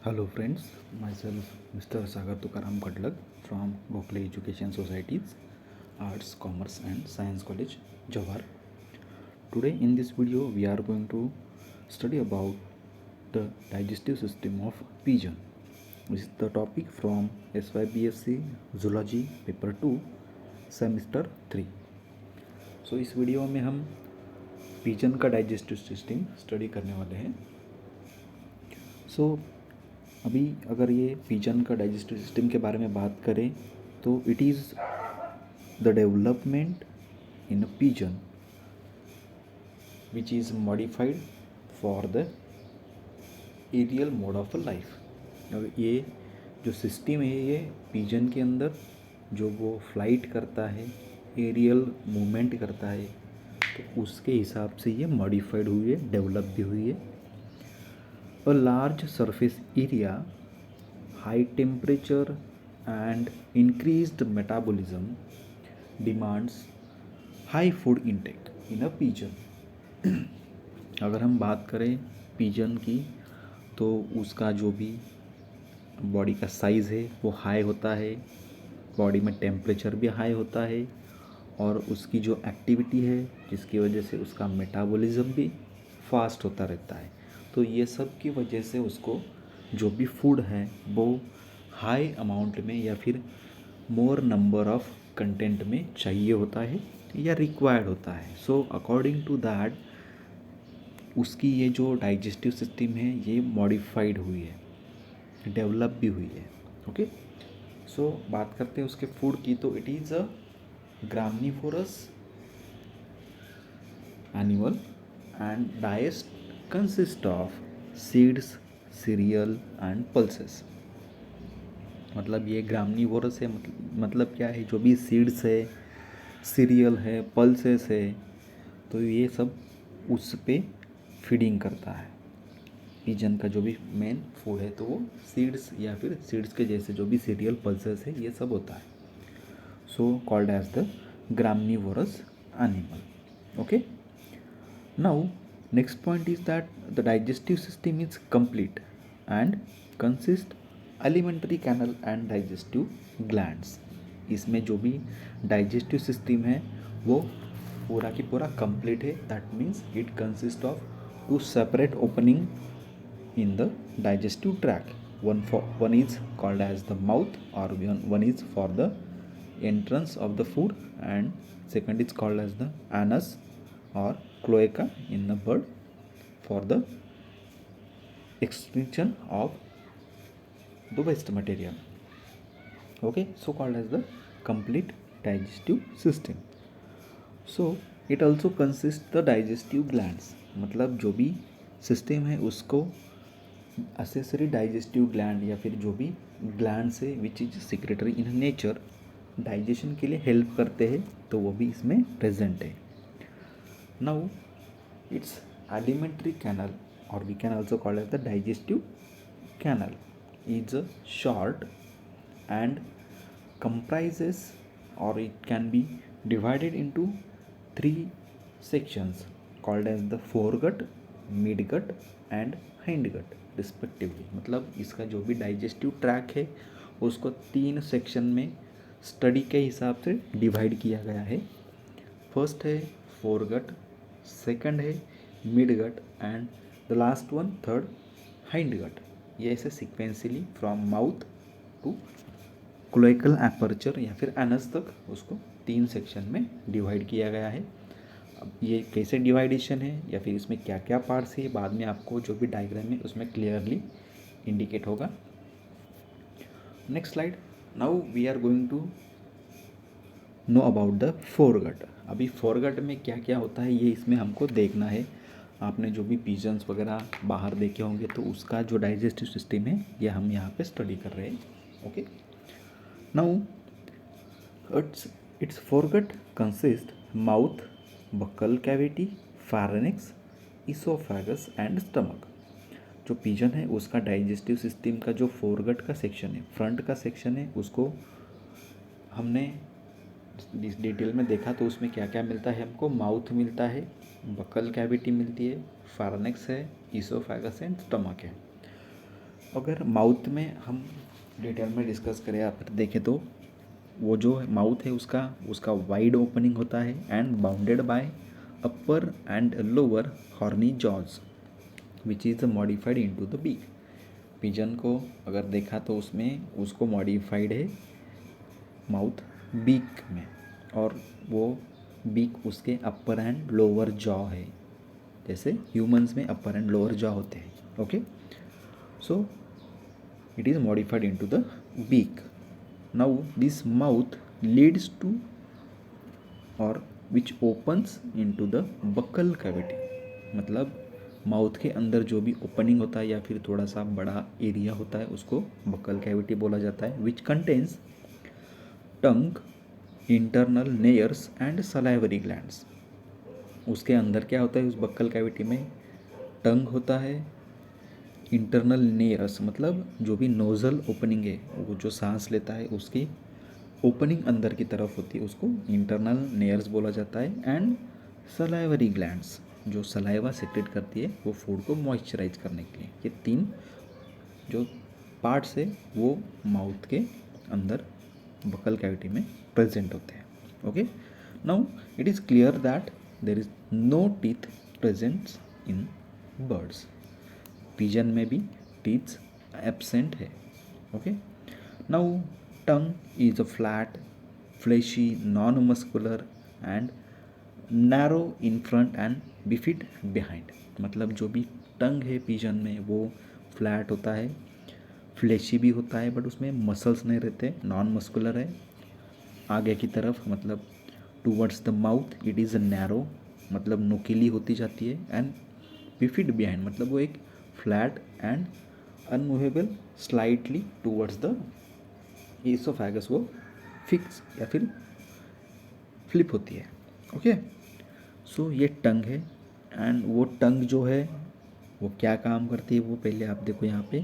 Hello friends, myself Mr. Sagar Tukaram Kadlag from Gokhale Education Societies, Arts, Commerce and Science College, Jawhar. Today in this video we are going to study about the digestive system of pigeon. This is the topic from SYBSC Zoology Paper 2 Semester 3. So इस video में हम pigeon का digestive system study करने वाले हैं. अभी अगर ये पिजन का डाइजेस्टिव सिस्टम के बारे में बात करें तो it is the development in a pigeon which is modified for the aerial mode of life. अब ये जो सिस्टम है ये पिजन के अंदर जो वो फ्लाइट करता है, एरियल मूवमेंट करता है, तो उसके हिसाब से ये मॉडिफाइड हुई है, डेवलप भी हुई है. A large surface area, high temperature and increased metabolism demands high food intake in a pigeon. अगर हम बात करें पिजन की तो उसका जो भी बॉडी का साइज़ है वो हाई होता है, बॉडी में टेम्परेचर भी हाई होता है और उसकी जो एक्टिविटी है जिसकी वजह से उसका मेटाबॉलिज्म भी फास्ट होता रहता है. तो ये सब की वजह से उसको जो भी फूड है वो हाई अमाउंट में या फिर मोर नंबर ऑफ कंटेंट में चाहिए होता है या रिक्वायर्ड होता है. सो अकॉर्डिंग टू दैट उसकी ये जो डाइजेस्टिव सिस्टम है ये मॉडिफाइड हुई है, डेवलप भी हुई है. ओके, सो बात करते हैं उसके फूड की. तो it is a graminivorous animal and diet consist of seeds, cereal and pulses. मतलब ये ग्रामनीवोरस है, मतलब क्या है, जो भी सीड्स है, सीरियल है, पल्सेस है, तो ये सब उस पे फीडिंग करता है. पिजन का जो भी मेन फूड है तो वो सीड्स या फिर सीड्स के जैसे जो भी सीरियल, पल्सेस है, ये सब होता है. So called as the graminivorous animal. Okay, now next point is that the digestive system is complete and consists alimentary canal and digestive glands. इसमें जो भी डाइजेस्टिव सिस्टम है वो पूरा की पूरा कंप्लीट है. That means it consist of two separate opening in the digestive tract. One is called as the mouth, or one is for the entrance of the food, and second is called as the anus or cloaca in the bird for the excretion of the waste material. Okay, so called as the complete digestive system. So it also consists the digestive glands. मतलब जो भी system है उसको accessory digestive gland या फिर जो भी gland से which is secretory in nature digestion के लिए हेल्प करते हैं तो वो भी इसमें प्रेजेंट है. नाउ इट्स एलिमेंट्री कैनल और we can also call as the digestive canal is short and comprises or it can be divided into 3 sections called as the foregut, midgut and hindgut respectively. मतलब इसका जो भी digestive track है उसको 3 section में study के हिसाब से डिवाइड किया गया है. फर्स्ट है फोरगट, सेकंड है midgut and the last one third hindgut. ये ऐसे sequentially from mouth to cloacal aperture या फिर एनस तक उसको 3 सेक्शन में डिवाइड किया गया है. अब ये कैसे डिवाइडेशन है या फिर इसमें क्या क्या पार्ट्स है बाद में आपको जो भी डायग्राम है उसमें क्लियरली इंडिकेट होगा. Next slide. Now we are going to know about the foregut. अभी फोरगट में क्या क्या होता है ये इसमें हमको देखना है. आपने जो भी पिजन्स वगैरह बाहर देखे होंगे तो उसका जो डाइजेस्टिव सिस्टम है ये हम यहाँ पे स्टडी कर रहे हैं. Okay, now its foregut consists mouth, buccal cavity, pharynx, esophagus and stomach. जो पिजन है उसका डाइजेस्टिव सिस्टम का जो फोरगट का सेक्शन है, फ्रंट का सेक्शन है, उसको हमने डिटेल में देखा तो उसमें क्या क्या मिलता है हमको. माउथ मिलता है, बकल कैविटी मिलती है, फार्नेक्स है, ईसोफेगस एंड स्टमक है. अगर माउथ में हम डिटेल में डिस्कस करें या फिर देखें तो वो जो माउथ है उसका वाइड ओपनिंग होता है and bounded by upper and lower horny jaws which is modified into the beak. Pigeon को अगर देखा तो उसमें उसको मॉडिफाइड है माउथ बीक में, और वो बीक उसके अपर एंड लोअर जॉ है, जैसे ह्यूमंस में अपर एंड लोअर जॉ होते हैं। Okay, so it is modified into the beak. Now this mouth leads to or which opens into the buccal cavity, मतलब माउथ के अंदर जो भी ओपनिंग होता है या फिर थोड़ा सा बड़ा एरिया होता है उसको बकल कैविटी बोला जाता है, which contains tongue, internal नेयर्स and salivary glands. उसके अंदर क्या होता है उस बक्कल कैविटी में? टंग होता है, इंटरनल नेयर्स मतलब जो भी नोज़ल ओपनिंग है, वो जो सांस लेता है उसकी ओपनिंग अंदर की तरफ होती है, उसको इंटरनल नेयर्स बोला जाता है, एंड सलाइवरी ग्लैंड्स जो सलाइवा सेक्रेट करती है वो फूड को मॉइस्चराइज करने के लिए। ये तीन जो पार्ट्स है वो माउथ के अंदर बकल कैविटी में प्रेजेंट होते हैं। Okay, now it is clear that there is no teeth presents in birds. Pigeon में भी टीथ एब्सेंट है। Okay, now tongue is a flat fleshy non muscular and narrow in front and bifid behind. मतलब जो भी टंग है pigeon में वो flat होता है, फ्लेशी भी होता है, बट उसमें मसल्स नहीं रहते, नॉन मस्कुलर है। आगे की तरफ मतलब towards the mouth it is narrow मतलब नुकीली होती जाती है, एंड बिफिड बिहाइंड मतलब वो एक flat and unmovable slightly towards the oesophagus, वो फिक्स या फिर फ्लिप होती है। ओके, सो ये टंग है, एंड वो टंग जो है वो क्या काम करती है वो पहले आप देखो यहाँ पे।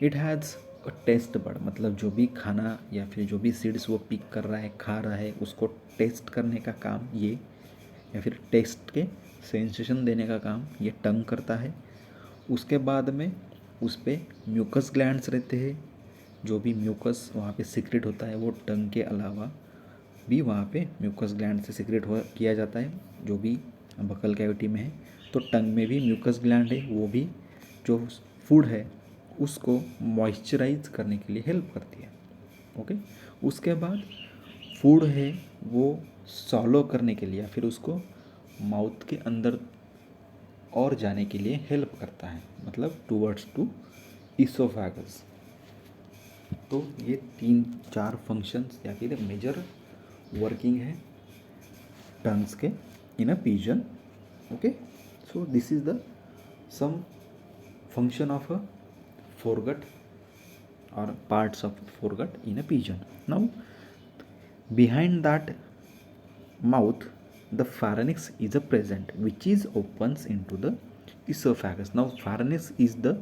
It has a taste bud मतलब जो भी खाना या फिर जो भी सीड्स वो पिक कर रहा है, खा रहा है, उसको टेस्ट करने का काम ये, या फिर टेस्ट के सेंसेशन देने का काम ये टंग करता है। उसके बाद में उस पर म्यूकस ग्लैंड्स रहते हैं, जो भी म्यूकस वहाँ पे सीक्रेट होता है वो टंग के अलावा भी वहाँ पे म्यूकस ग्लैंड से सीक्रेट हो किया जाता है, जो भी बकल कैविटी में है। तो टंग में भी म्यूकस ग्लैंड है, वो भी जो फूड है उसको मॉइस्चराइज करने के लिए हेल्प करती है। ओके, उसके बाद फूड है वो सॉलो करने के लिए या फिर उसको माउथ के अंदर और जाने के लिए हेल्प करता है, मतलब टूवर्ड्स टू ईसोफेगस। तो ये 3-4 फंक्शंस या फिर मेजर वर्किंग है टंग्स के in a pigeon. Okay, so this is the some function of a foregut और parts of foregut in a pigeon. Now, behind that mouth, the pharynx is a present, which is opens into the esophagus. Now, pharynx is the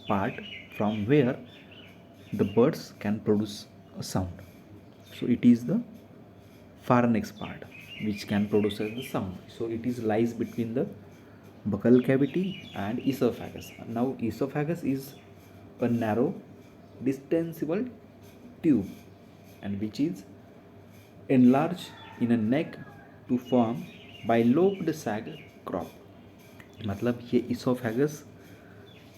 part from where the birds can produce a sound. So, it is the pharynx part which can produce the sound. So, it is lies between the buccal cavity and esophagus. Now, esophagus is a narrow distensible tube and which is enlarged in a neck to form bilobed sag crop. मतलब ये oesophagus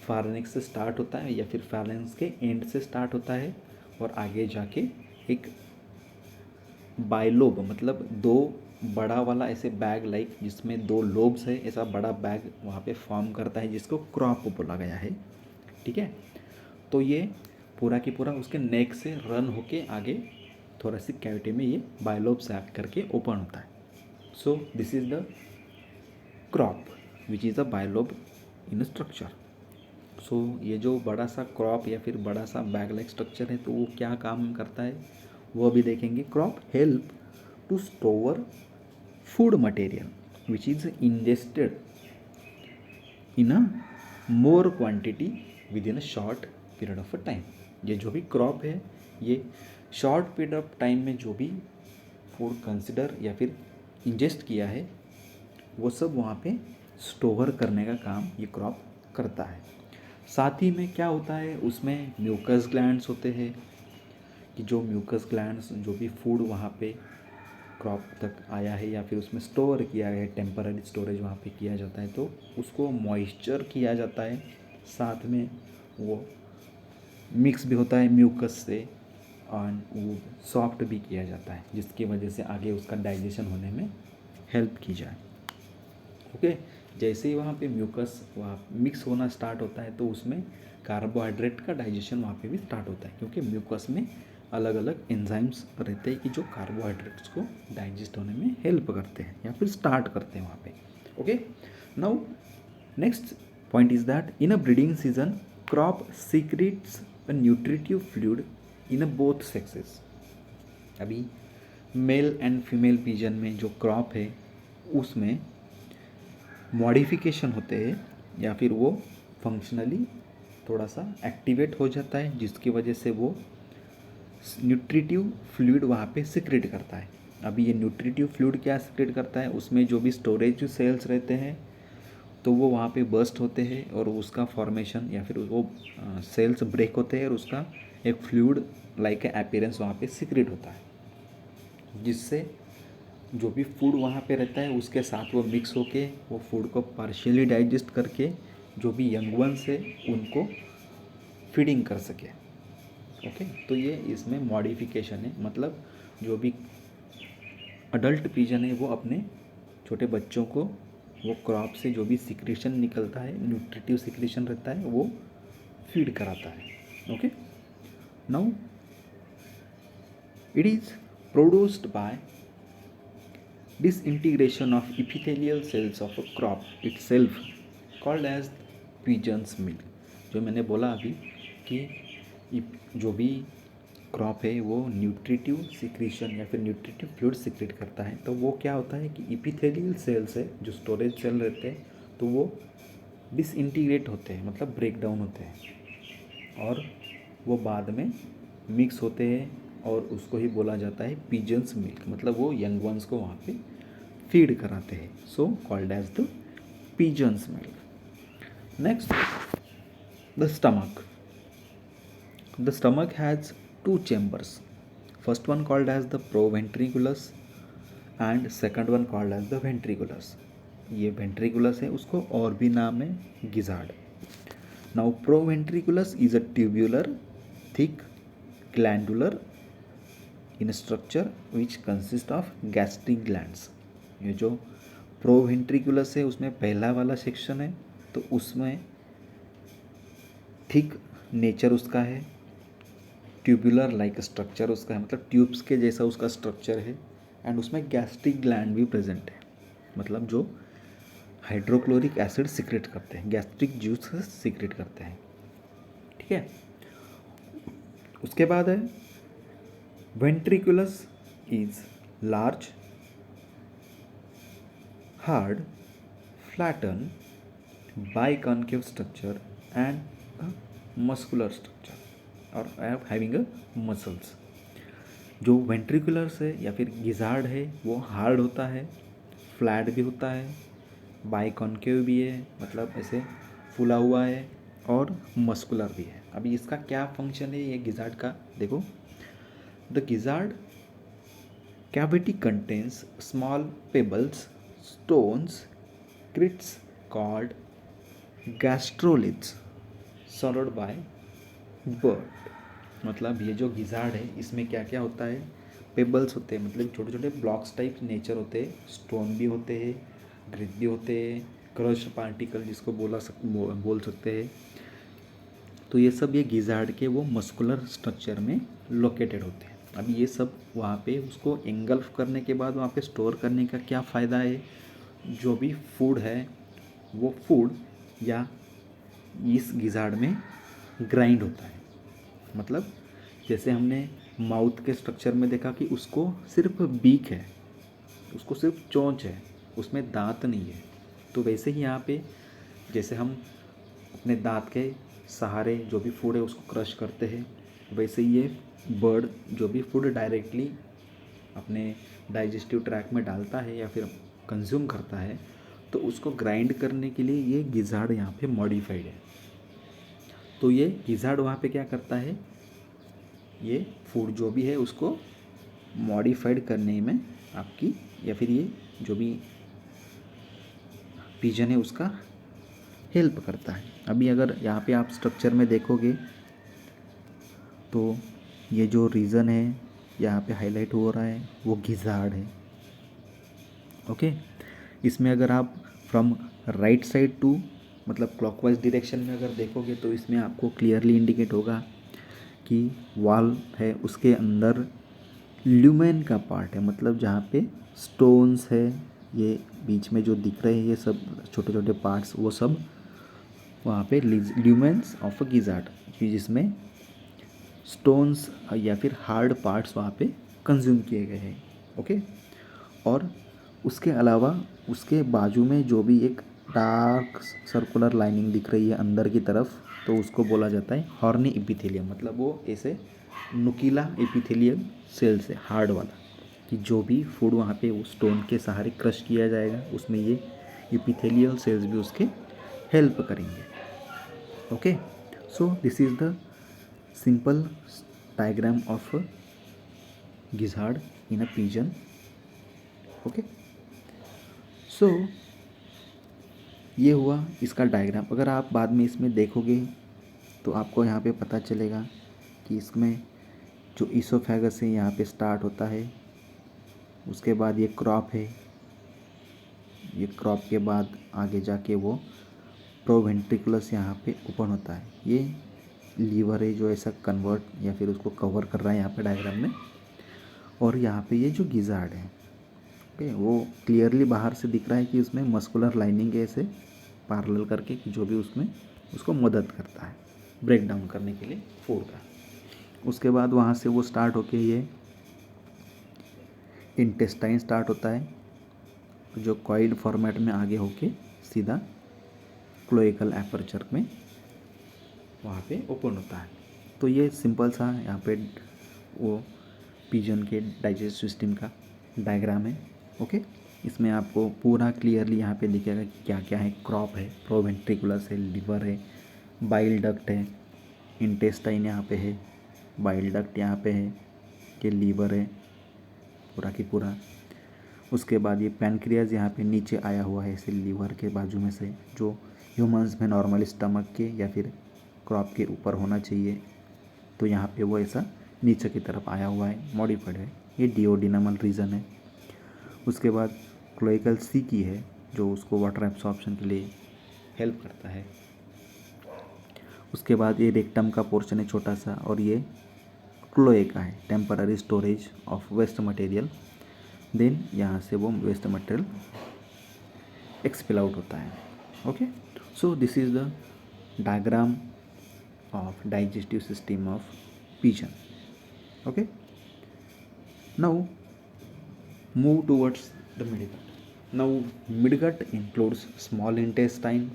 फार्निक्स से start होता है या फिर फार्निक्स के and से start होता है और आगे जाके एक बाइलोब मतलब दो बड़ा वाला ऐसे बैग लाइक जिसमें 2 लोब्स है, ऐसा बड़ा बैग वहाँ पे फॉर्म करता है जिसको क्रॉप बोला गया है। ठीक है, तो ये पूरा की पूरा उसके नेक से रन होके आगे थोरेसिक कैविटी में ये बाइलोब से आकर करके ओपन होता है। So this is the crop which is a bilobe in structure. So ये जो बड़ा सा क्रॉप या फिर बड़ा सा बैग लाइक स्ट्रक्चर है तो वो क्या काम करता है वो अभी देखेंगे। Crop help to store food material which is ingested in a more quantity within a short period of a time. ये जो भी क्रॉप है ये शॉर्ट पीरियड ऑफ टाइम में जो भी फूड कंसिडर या फिर इंजेस्ट किया है वो सब वहाँ पे स्टोर करने का काम ये क्रॉप करता है। साथ ही में क्या होता है, उसमें म्यूकस ग्लैंड्स होते हैं कि जो म्यूकस ग्लैंड्स जो भी फूड वहाँ पे क्रॉप तक आया है या फिर उसमें स्टोर किया है, टेम्पररी स्टोरेज वहाँ पे किया जाता है, तो उसको मॉइस्चर किया जाता है। साथ में वो मिक्स भी होता है म्यूकस से और वो सॉफ्ट भी किया जाता है, जिसकी वजह से आगे उसका डाइजेशन होने में हेल्प की जाए। ओके, जैसे ही वहाँ पे म्यूकस वहाँ मिक्स होना स्टार्ट होता है तो उसमें कार्बोहाइड्रेट का डाइजेशन वहाँ पे भी स्टार्ट होता है, क्योंकि म्यूकस में अलग अलग एंजाइम्स रहते हैं कि जो कार्बोहाइड्रेट्स को डाइजेस्ट होने में हेल्प करते हैं या फिर स्टार्ट करते हैं वहाँ पे। Okay, now next point is that in a breeding season crop secrets a nutritive fluid in a both sexes. अभी मेल एंड फीमेल पिजन में जो क्रॉप है उसमें मॉडिफिकेशन होते हैं या फिर वो फंक्शनली थोड़ा सा एक्टिवेट हो जाता है, जिसकी वजह से वो न्यूट्रिटिव फ्लूइड वहाँ पे सिक्रेट करता है। अभी ये न्यूट्रिटिव फ्लूइड क्या सिक्रेट करता है, उसमें जो भी स्टोरेज सेल्स रहते हैं तो वो वहाँ पे बर्स्ट होते हैं और उसका फॉर्मेशन या फिर वो सेल्स ब्रेक होते हैं और उसका एक फ्लूइड लाइक अपीयरेंस वहाँ पे सिक्रेट होता है, जिससे जो भी फूड वहाँ पे रहता है उसके साथ वो मिक्स होके वो फूड को पार्शियली डाइजेस्ट करके जो भी यंग वंस है उनको फीडिंग कर सके। ओके, तो ये इसमें मॉडिफिकेशन है, मतलब जो भी अडल्ट पिजन है वो अपने छोटे बच्चों को वो क्रॉप से जो भी सिक्रेशन निकलता है, न्यूट्रिटिव सिक्रेशन रहता है, वो फीड कराता है। Okay, now it is produced by disintegration of epithelial cells of a crop itself called as pigeon's milk। जो मैंने बोला अभी कि जो भी क्रॉप है वो न्यूट्रिटिव सिक्रीशन या फिर न्यूट्रिटिव फ्लूइड सिक्रेट करता है, तो वो क्या होता है कि इपिथेलियल सेल्स है जो स्टोरेज सेल रहते हैं तो वो डिसइंटीग्रेट होते हैं, मतलब ब्रेक डाउन होते हैं और वो बाद में मिक्स होते हैं और उसको ही बोला जाता है पिजन्स मिल्क, मतलब वो यंग वंस को वहाँ पे फीड कराते हैं, so called as the pigeon's milk. Next, the stomach. The stomach has two chambers, first one called as the proventriculus and second one called as the ventriculus. ये ventriculus है, उसको और भी नाम है gizzard. Now proventriculus is a tubular thick glandular in structure which consist of gastric glands। ये जो proventriculus है उसमें पहला वाला सेक्शन है तो उसमें थिक नेचर उसका है, ट्यूबुलर लाइक स्ट्रक्चर उसका है, मतलब ट्यूब्स के जैसा उसका स्ट्रक्चर है, एंड उसमें गैस्ट्रिक ग्लैंड भी प्रेजेंट है, मतलब जो हाइड्रोक्लोरिक एसिड सिक्रेट करते हैं, गैस्ट्रिक जूस सिक्रेट करते हैं। ठीक है, उसके बाद है ventriculus is large hard flatten biconcave structure and muscular structure और हैविंग अ मसल्स। जो वेंट्रिकुलर्स है या फिर गिजार्ड है वो हार्ड होता है, फ्लैट भी होता है, बाइकॉन्केव भी है, मतलब ऐसे फूला हुआ है, और मस्कुलर भी है। अभी इसका क्या फंक्शन है ये गिजार्ड का देखो। The gizzard cavity contains small pebbles, stones, crits called gastroliths surrounded by bird। मतलब ये जो गिजार्ड है इसमें क्या क्या होता है, पेबल्स होते हैं, मतलब छोटे छोटे ब्लॉक्स टाइप नेचर होते हैं, स्टोन भी होते हैं, ग्रिट भी होते हैं, क्रश्ड पार्टिकल जिसको बोल सकते हैं। तो ये सब ये गिजार्ड के वो मस्कुलर स्ट्रक्चर में लोकेटेड होते हैं। अब ये सब वहाँ पे उसको एंगल्फ करने के बाद वहाँ पे स्टोर करने का क्या फ़ायदा है, जो भी फूड है वो फूड या इस गिजार्ड में ग्राइंड होता है। मतलब जैसे हमने माउथ के स्ट्रक्चर में देखा कि उसको सिर्फ बीक है, उसको सिर्फ चोंच है, उसमें दांत नहीं है, तो वैसे ही यहाँ पे जैसे हम अपने दांत के सहारे जो भी फूड है उसको क्रश करते हैं, वैसे ही ये बर्ड जो भी फूड डायरेक्टली अपने डाइजेस्टिव ट्रैक में डालता है या फिर कंज्यूम करता है तो उसको ग्राइंड करने के लिए ये गिजार्ड यहाँ पे मॉडिफाइड है। तो ये गिजार्ड वहाँ पे क्या करता है, ये फूड जो भी है उसको मॉडिफाइड करने में आपकी, या फिर ये जो भी पिजन है उसका हेल्प करता है। अभी अगर यहाँ पे आप स्ट्रक्चर में देखोगे तो ये जो रीज़न है यहाँ पे हाईलाइट हो रहा है वो गिजार्ड है। ओके, इसमें अगर आप फ्रॉम राइट साइड टू मतलब क्लॉकवाइज डायरेक्शन में अगर देखोगे तो इसमें आपको क्लियरली इंडिकेट होगा कि वॉल है, उसके अंदर ल्यूमेन का पार्ट है, मतलब जहाँ पे स्टोन्स है, ये बीच में जो दिख रहे हैं ये सब छोटे छोटे पार्ट्स, वो सब वहाँ पे ल्यूमेंस ऑफ अ गिजार्ड, जिसमें स्टोन्स या फिर हार्ड पार्ट्स वहाँ पे कंज्यूम किए गए हैं। ओके, और उसके अलावा उसके बाजू में जो भी एक डार्क सर्कुलर लाइनिंग दिख रही है अंदर की तरफ, तो उसको बोला जाता है हॉर्नी एपिथेलियम, मतलब वो ऐसे नुकीला एपिथेलियम सेल्स है हार्ड वाला, कि जो भी फूड वहाँ पे वो स्टोन के सहारे क्रश किया जाएगा उसमें ये एपिथेलियल सेल्स भी उसके हेल्प करेंगे। Okay, so this is the simple diagram of gizzard in a pigeon. Okay, so ये हुआ इसका डायग्राम। अगर आप बाद में इसमें देखोगे तो आपको यहाँ पे पता चलेगा कि इसमें जो ईसोफेगस है यहाँ पे स्टार्ट होता है, उसके बाद ये क्रॉप है, ये क्रॉप के बाद आगे जाके वो प्रोवेंट्रिकुलस यहाँ पे ओपन होता है, ये लीवर है जो ऐसा कन्वर्ट या फिर उसको कवर कर रहा है यहाँ पे डायग्राम में, और यहाँ पे ये जो गिजार्ड है ओके वो क्लियरली बाहर से दिख रहा है कि उसमें मस्कुलर लाइनिंग है ऐसे पैरेलल करके, कि जो भी उसमें उसको मदद करता है ब्रेक डाउन करने के लिए फूड का। उसके बाद वहाँ से वो स्टार्ट होके ये इंटेस्टाइन स्टार्ट होता है, जो कॉइल्ड फॉर्मेट में आगे होके सीधा क्लोएकल एपर्चर में वहाँ पे ओपन होता है। तो ये सिंपल सा यहाँ पे वो पिजन के डाइजेस्टिव सिस्टम का डायग्राम है। ओके, इसमें आपको पूरा क्लियरली यहाँ पे दिखेगा कि क्या क्या है। क्रॉप है, प्रोवेंट्रिकुलस है, लिवर है, बाइल डक्ट है, इंटेस्टाइन यहाँ पे है, बाइल डक्ट यहाँ पे है, ये लीवर है पूरा की पूरा। उसके बाद ये पैनक्रियाज यहाँ पे नीचे आया हुआ है ऐसे लीवर के बाजू में से, जो ह्यूमंस में नॉर्मल स्टमक के या फिर क्रॉप के ऊपर होना चाहिए, तो यहाँ पे वो ऐसा नीचे की तरफ आया हुआ है, मॉडिफाइड है। ये डिओडिनमल रीजन है। उसके बाद क्लोइकल सी की है जो उसको वाटर एब्सॉर्प्शन के लिए हेल्प करता है। उसके बाद ये रेक्टम का पोर्शन है छोटा सा, और ये क्लोएका है, temporary storage of waste material. Then यहाँ से वो वेस्ट मटेरियल एक्सपेल आउट होता है। Okay, so this is the diagram of digestive system of pigeon. Okay, now move towards the midgut. Now midgut includes small intestine,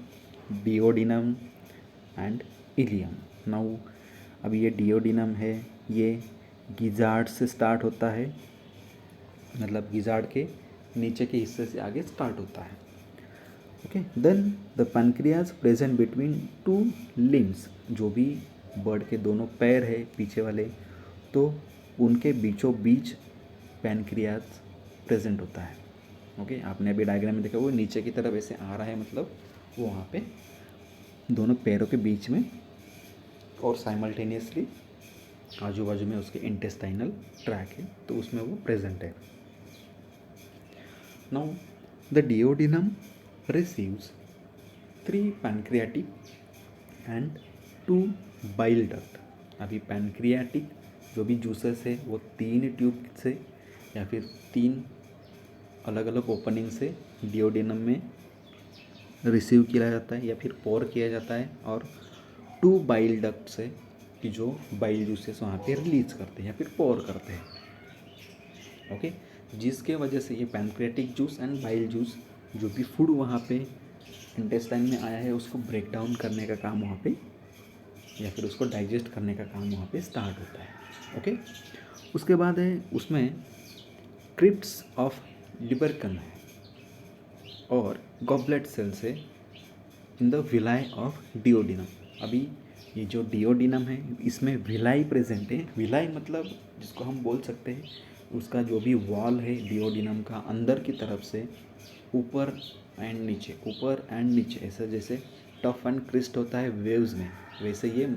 duodenum and ileum. Now अब ये duodenum है, ये gizzard से start होता है, मतलब गिजार्ड के नीचे के हिस्से से आगे स्टार्ट होता है। Okay, then the pancreas present between two limbs, जो भी बर्ड के दोनों पैर है पीछे वाले, तो उनके बीचों बीच पैनक्रियाज प्रेजेंट होता है। ओके, आपने अभी डायग्राम में देखा वो नीचे की तरफ ऐसे आ रहा है, मतलब वो वहाँ पे दोनों पैरों के बीच में, और साइमल्टेनियसली आजू बाजू में उसके इंटेस्टाइनल ट्रैक है, तो उसमें वो प्रेजेंट है। Now the duodenum receives 3 pancreatic and 2 bile duct. अभी पैनक्रियाटिक जो भी जूसेस है वो 3 ट्यूब से या फिर 3 अलग अलग ओपनिंग से डिओडिनम में रिसीव किया जाता है या फिर पोर किया जाता है, और 2 बाइल डक्ट से कि जो बाइल जूसेस वहाँ पे रिलीज करते हैं या फिर पोर करते हैं। ओके, जिसके वजह से ये pancreatic juice and bile juice जो भी फूड वहाँ पे इंटेस्टाइन में आया है उसको ब्रेक डाउन करने का काम वहाँ पे, या फिर उसको डाइजेस्ट करने का काम वहाँ पे स्टार्ट होता है। ओके, उसके बाद है उसमें क्रिप्ट्स ऑफ लिबरकन है और गॉबलेट सेल्स है in the villi of duodenum. अभी ये जो डिओडिनम है इसमें विलाई प्रेजेंट है। विलाई मतलब जिसको हम बोल सकते हैं उसका जो भी वॉल है डिओडिनम का अंदर की तरफ से ऊपर एंड नीचे ऐसा जैसे टफ एंड क्रिस्ट होता है वेव्स में, वैसे ये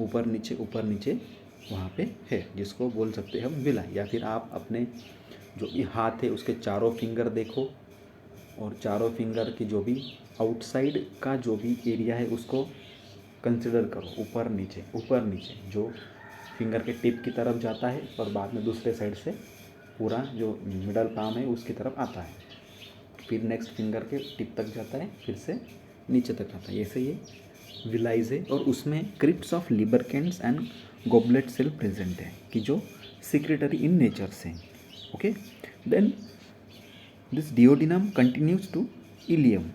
ऊपर नीचे वहाँ पे है, जिसको बोल सकते हैं हम विलाई। या फिर आप अपने जो भी हाथ है उसके चारों फिंगर देखो और चारों फिंगर की जो भी आउटसाइड का जो भी एरिया है उसको कंसिडर करो, ऊपर नीचे जो फिंगर के टिप की तरफ जाता है और बाद में दूसरे साइड से पूरा जो मिडल पाम है उसकी तरफ आता है, फिर नेक्स्ट फिंगर के टिप तक जाता है, फिर से नीचे तक आता है। ऐसे ये विलाइज है और उसमें crypts of Lieberkuhn and goblet cell present है कि जो सिक्रेटरी इन नेचर से। Okay, then this duodenum continues to ileum.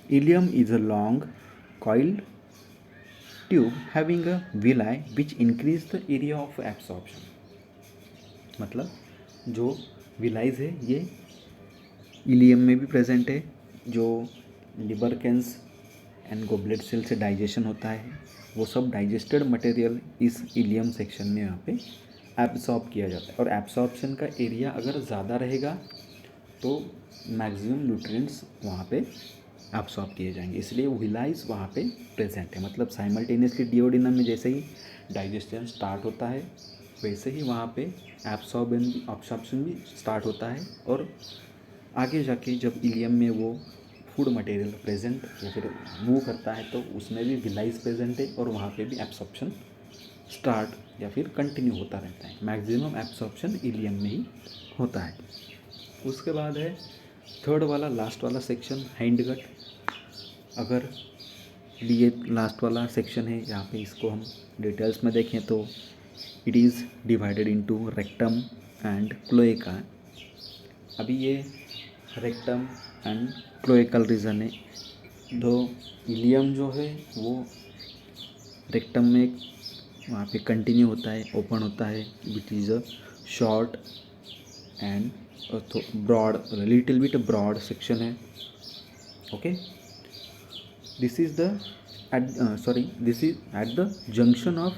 Ileum is a long coiled tube having a villi which increase the area of absorption. मतलब जो विलाइज है ये ilium में भी प्रेजेंट है, जो लिबरकेंस एंड गोबलेट सेल से डाइजेशन होता है वो सब डाइजेस्टेड मटेरियल इस इलियम सेक्शन में यहाँ पे एब्सॉर्ब किया जाता है। और एब्सॉर्प्शन का एरिया अगर ज़्यादा रहेगा तो मैक्सिमम न्यूट्रिएंट्स वहाँ पे एब्सॉर्ब किए जाएंगे, इसलिए विलाइज वहाँ पे प्रेजेंट है। मतलब साइमल्टेनियसली डिओडिनम में जैसे ही डाइजेशन स्टार्ट होता है वैसे ही वहाँ पे एब्सॉर्प्शन भी स्टार्ट होता है, और आगे जाके जब इलियम में वो फूड मटेरियल प्रेजेंट या फिर मूव करता है तो उसमें भी विलाइज प्रेजेंट है और वहाँ पे भी एब्सॉर्प्शन स्टार्ट या फिर कंटिन्यू होता रहता है। मैक्सिमम एब्सॉर्प्शन इलियम में ही होता है। उसके बाद है थर्ड वाला लास्ट वाला सेक्शन हैंडगट। अगर ये लास्ट वाला सेक्शन है यहाँ पे इसको हम डिटेल्स में देखें तो it is divided into rectum and cloaca. अभी ये रेक्टम एंड क्लोएकल रीजन है। दो इलियम जो है वो रेक्टम में वहाँ पे कंटिन्यू होता है, ओपन होता है, which is a short and broad, little bit broad section है। Okay, this is at the junction of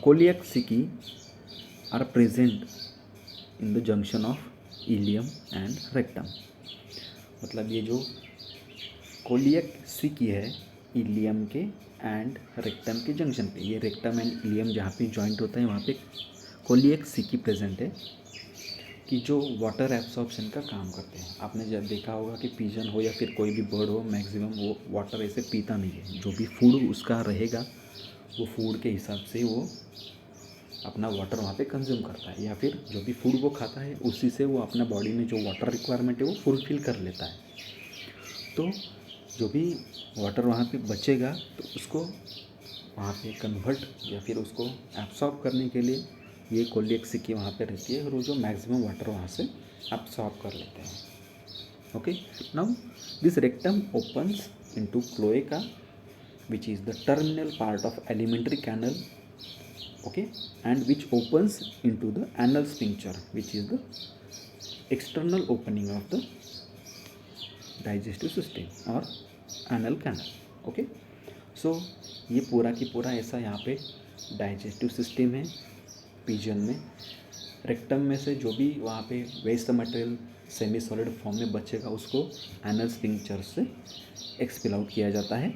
coliac are present in the junction of ileum and rectum. मतलब ये जो कोलियक सिकी है इलियम के एंड रेक्टम के जंक्शन पे, ये रेक्टम एंड इलियम जहाँ पे जॉइंट होता है वहाँ पे कोलियक सिकी प्रेजेंट है कि जो वाटर एब्सॉर्प्शन का काम करते हैं। आपने जब देखा होगा कि पिजन हो या फिर कोई भी बर्ड हो, मैक्सिमम वो वाटर ऐसे पीता नहीं है, जो भी फूड उसका रहेगा वो फूड के हिसाब से वो अपना वाटर वहाँ पे कंज्यूम करता है, या फिर जो भी फूड वो खाता है उसी से वो अपना बॉडी में जो वाटर रिक्वायरमेंट है वो फुलफिल कर लेता है। तो जो भी वाटर वहाँ पे बचेगा तो उसको वहाँ पे कन्वर्ट या फिर उसको एब्सॉर्ब करने के लिए ये कोलियक सिकी वहाँ पे रहती है और वो जो मैक्सिमम वाटर वहाँ से एब्सॉर्ब कर लेते हैं। Okay, now this rectum opens into cloaca which is the terminal part of alimentary canal, okay, and which opens into the anal sphincter which is the external opening of the digestive system or anal canal. okay, so ये पूरा की पूरा ऐसा यहाँ पे digestive system है pigeon में। Rectum में से जो भी वहाँ पे waste material semi solid form में बचेगा उसको एनल स्फिंक्टर से एक्सपेल आउट किया जाता है